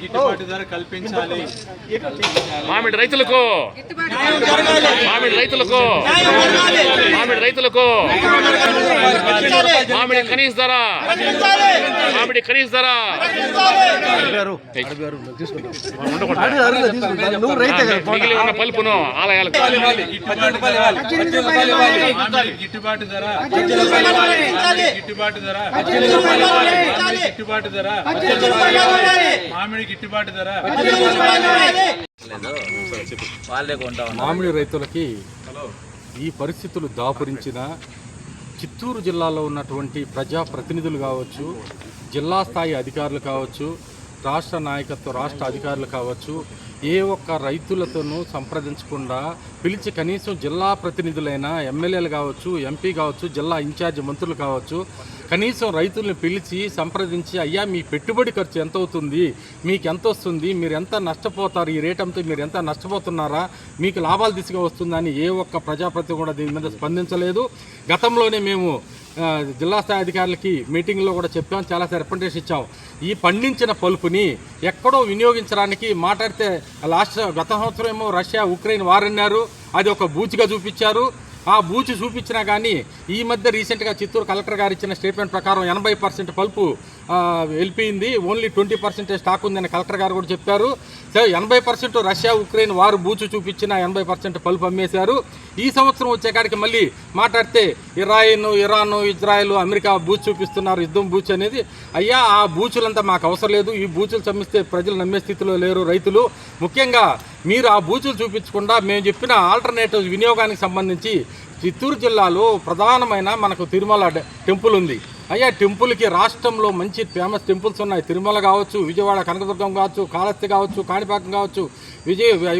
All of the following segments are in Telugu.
గిట్టుబాటు ధర కల్పించాలి. మామిడి రైతులకు మామిడి రైతులకు మామిడి రైతులకు మామిడి కనీస ధర మామిడి కనీస ధర మిగిలి ఉన్న పలుపును ఆలయాలకు గిట్టుబాటు ధర గిట్టుబాటు ధర గిట్టుబాటు ధర మామిడి గిట్టుబాటు ధర. మామిడి రైతులకి ఈ పరిస్థితులు దాపురించిన చిత్తూరు జిల్లాలో ఉన్నటువంటి ప్రజాప్రతినిధులు కావచ్చు, జిల్లా స్థాయి అధికారులు కావచ్చు, రాష్ట్ర నాయకత్వ రాష్ట్ర అధికారులు కావచ్చు, ఏ ఒక్క రైతులతోనూ సంప్రదించకుండా పిలిచి కనీసం జిల్లా ప్రతినిధులైన ఎమ్మెల్యేలు కావచ్చు, ఎంపీ కావచ్చు, జిల్లా ఇన్ఛార్జి మంత్రులు కావచ్చు, కనీసం రైతుల్ని పిలిచి సంప్రదించి అయ్యా మీ పెట్టుబడి ఖర్చు ఎంత అవుతుంది, మీకు ఎంత వస్తుంది, మీరు ఎంత నష్టపోతారు, ఈ రేట్ అంతా మీరు ఎంత నష్టపోతున్నారా, మీకు లాభాల దిశగా వస్తుందని ఏ ఒక్క ప్రజాప్రతినిధి కూడా దీని మీద స్పందించలేదు. గతంలోనే మేము జిల్లా స్థాయి అధికారులకి మీటింగ్లో కూడా చెప్పాం, చాలాసార్లు రిప్రజెంటేషన్ ఇచ్చాం. ఈ పండించిన పలుపుని ఎక్కడో వినియోగించడానికి మాట్లాడితే గత సంవత్సరం ఏమో రష్యా ఉక్రెయిన్ వార్ అన్నారు, అది ఒక బూచిగా చూపించారు. ఆ బూచి చూపించినా కానీ ఈ మధ్య రీసెంట్గా చిత్తూరు కలెక్టర్ గారు ఇచ్చిన స్టేట్మెంట్ ప్రకారం 80% పల్పు వెళ్ళిపోయింది, ఓన్లీ 20% స్టాక్ ఉందని కలెక్టర్ గారు కూడా చెప్పారు. సో 80% రష్యా ఉక్రెయిన్ వారు బూచు చూపించిన 80% పల్పు అమ్మేశారు. ఈ సంవత్సరం వచ్చేకాడికి మళ్ళీ మాట్లాడితే ఇరాన్, ఇజ్రాయెల్, అమెరికా బూచు చూపిస్తున్నారు, యుద్ధం బూచు అనేది. అయ్యా ఆ బూచులంతా మాకు అవసరం లేదు, ఈ బూచులు చమ్మిస్తే ప్రజలు నమ్మే స్థితిలో లేరు రైతులు. ముఖ్యంగా మీరు ఆ బూచులు చూపించకుండా మేము చెప్పిన ఆల్టర్నేటివ్ వినియోగానికి సంబంధించి చిత్తూరు జిల్లాలో ప్రధానమైన మనకు తిరుమల టెంపుల్ ఉంది. అయ్యా టెంపుల్కి రాష్ట్రంలో మంచి ఫేమస్ టెంపుల్స్ ఉన్నాయి. తిరుమల కావచ్చు, విజయవాడ కనకదుర్గం కావచ్చు, కాళహస్తి కావచ్చు, కాణిపాకం కావచ్చు,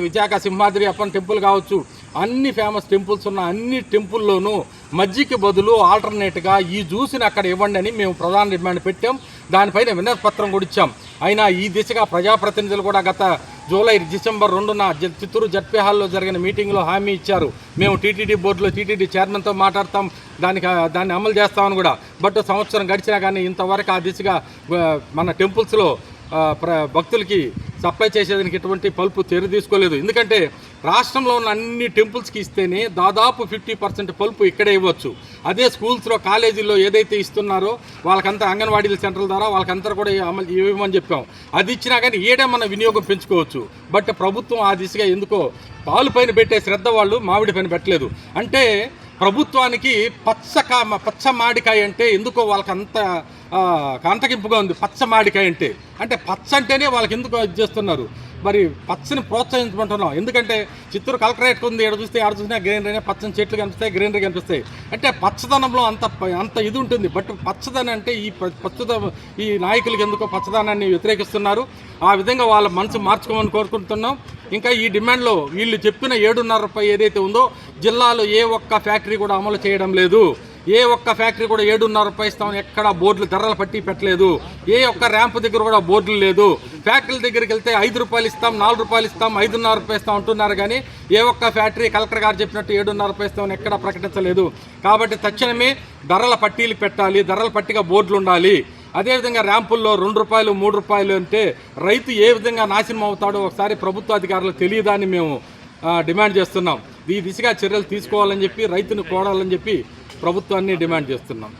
విశాఖ సింహాద్రి అప్పన్ టెంపుల్ కావచ్చు, అన్ని ఫేమస్ టెంపుల్స్ ఉన్న అన్ని టెంపుల్లోనూ మజ్జికి బదులు ఆల్టర్నేట్గా ఈ జ్యూస్ని అక్కడ ఇవ్వండి అని మేము ప్రధాన డిమాండ్ పెట్టాం. దానిపైన వినతి పత్రం కూడా ఇచ్చాం. అయినా ఈ దిశగా ప్రజాప్రతినిధులు కూడా గత డిసెంబర్ 2న చిత్తూరు జడ్పీ హాల్లో జరిగిన మీటింగ్లో హామీ ఇచ్చారు, మేము టీటీడీ బోర్డులో టీటీడీ చైర్మన్తో మాట్లాడతాం, దాన్ని అమలు చేస్తామని కూడా. బట్ సంవత్సరం గడిచినా కానీ ఇంతవరకు ఆ దిశగా మన టెంపుల్స్లో భక్తులకి సప్లై చేసేదానికి ఎటువంటి పల్పు తీసుకోలేదు. ఎందుకంటే రాష్ట్రంలో ఉన్న అన్ని టెంపుల్స్కి ఇస్తేనే దాదాపు 50% పల్పు ఇక్కడే ఇవ్వచ్చు. అదే స్కూల్స్లో కాలేజీల్లో ఏదైతే ఇస్తున్నారో వాళ్ళకంతా అంగన్వాడీల సెంటర్ల ద్వారా వాళ్ళకంతా కూడా అమలు ఇవ్వమని చెప్పాం. అది ఇచ్చినా కానీ ఏడే మన వినియోగం పెంచుకోవచ్చు. బట్ ప్రభుత్వం ఆ దిశగా ఎందుకో పాలు పైన పెట్టే శ్రద్ధ వాళ్ళు మామిడి పైన పెట్టలేదు. అంటే ప్రభుత్వానికి పచ్చ మామిడికాయ అంటే ఎందుకో వాళ్ళకి అంత కాంతకింపుగా ఉంది. పచ్చ మామిడికాయ అంటే పచ్చ అంటేనే వాళ్ళకి ఎందుకో ఇది చేస్తున్నారు. మరి పచ్చని ప్రోత్సహించమంటున్నాం. ఎందుకంటే చిత్తూరు కలెక్టరేట్ ఉంది, ఎక్కడ చూస్తే ఆడ చూసినా గ్రీనరీ, పచ్చని చెట్లు కనిపిస్తాయి, గ్రీనరీ కనిపిస్తాయి. అంటే పచ్చదనంలో అంత ఇది ఉంటుంది. బట్ పచ్చదనం అంటే ఈ నాయకులకి ఎందుకో పచ్చదనాన్ని వ్యతిరేకిస్తున్నారు. ఆ విధంగా వాళ్ళ మనసు మార్చుకోమని కోరుకుంటున్నాం. ఇంకా ఈ డిమాండ్లో వీళ్ళు చెప్పిన 7.5 రూపాయలు ఏదైతే ఉందో జిల్లాలో ఏ ఒక్క ఫ్యాక్టరీ కూడా అమలు చేయడం లేదు. ఏ ఒక్క ఫ్యాక్టరీ కూడా 7.5 రూపాయలు ఇస్తామని ఎక్కడ బోర్డులు ధరలు పట్టి పెట్టలేదు. ఏ ఒక్క ర్యాంప్ దగ్గర కూడా బోర్డులు లేదు. ఫ్యాక్టరీల దగ్గరికి వెళ్తే 5 రూపాయలు ఇస్తాం, 4 రూపాయలు ఇస్తాం, 5.5 రూపాయలు ఇస్తాం అంటున్నారు. కానీ ఏ ఒక్క ఫ్యాక్టరీ కలెక్టర్ గారు చెప్పినట్టు 7.5 రూపాయలు ఇస్తామని ఎక్కడ ప్రకటించలేదు. కాబట్టి తక్షణమే ధరల పట్టీలు పెట్టాలి, ధరల పట్టిగా బోర్డులు ఉండాలి. అదేవిధంగా ర్యాంపుల్లో 2 రూపాయలు 3 రూపాయలు అంటే రైతు ఏ విధంగా నాశనం అవుతాడో ఒకసారి ప్రభుత్వ అధికారులకు తెలియదాన్ని మేము డిమాండ్ చేస్తున్నాం. ఈ దిశగా చర్యలు తీసుకోవాలని చెప్పి రైతును కోరాలని చెప్పి ప్రభుత్వాన్ని డిమాండ్ చేస్తున్నాం.